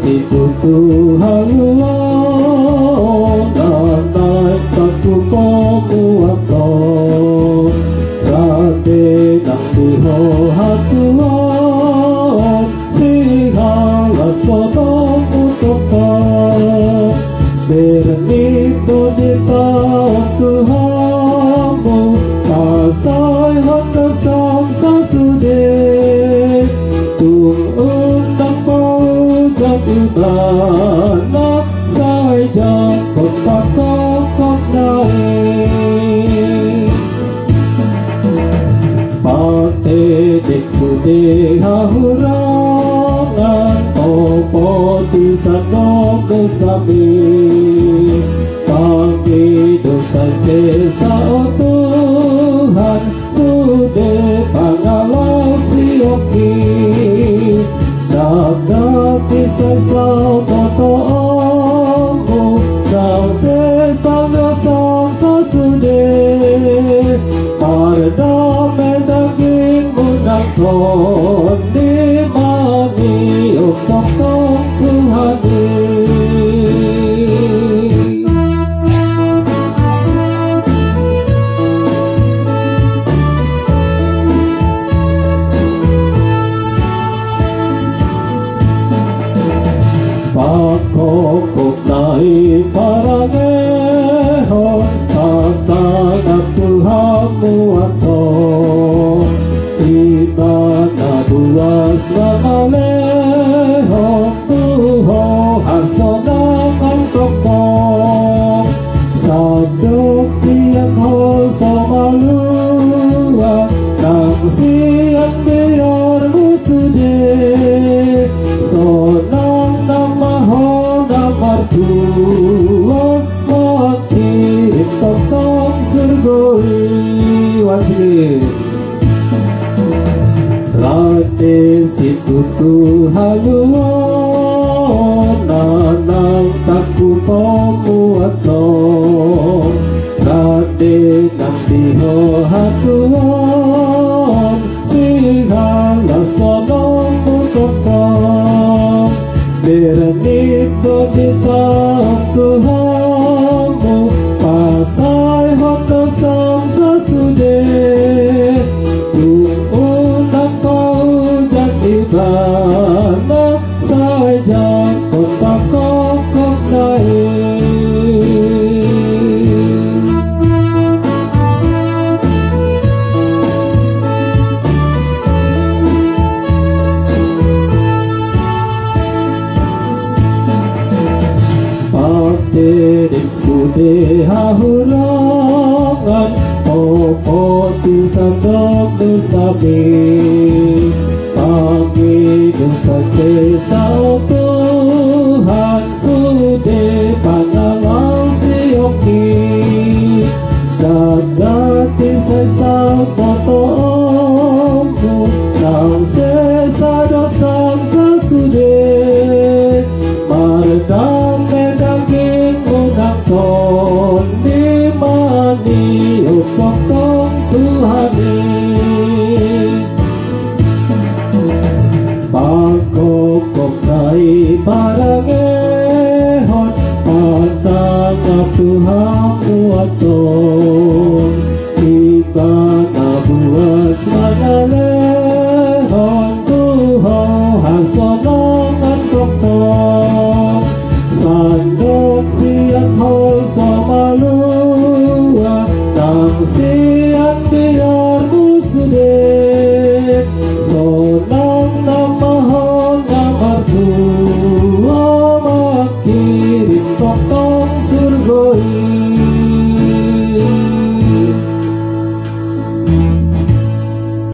situ Tuhan nanai kaku pemuato rade nang diho hatuan sihala sodong utaka bernito di tahun Tuhanmu kasai handa samsa sude tung undang kau jadi mana sai jang kontak kok naik pate dik sude hahurangan opo di sanok kesabi pagi dosa sesa oh Tuhan sude pangalau sioki dapat sesa foto ommu kau sesa dosang sesude pada medaging mundang kon di mani untuk Tuhani pakokok naik parageho pasangan Tuhanmu atau tiba nabuas namaleho Tuho hasonang ang tokong sabdok siang ho somalua nang siang biar musude sonang namaho namartua mati tokong surgoi wajib rade situ Tuhan nanang taku pemuato rade nang diho hatuan sihala sonong utokong berenito di tahun Tuhanmu pasai hoto samsa sude undang kau jadi bana saja kontak kokok naik pakedik sude hahurangan opo di sandok desabi pagi dosa sesa Tuhan sude pangalau sioki dadati sesa foto ommu nang sesa dosang sesude mardam medaging undang kon di mani utokong Tuhani pakokok naik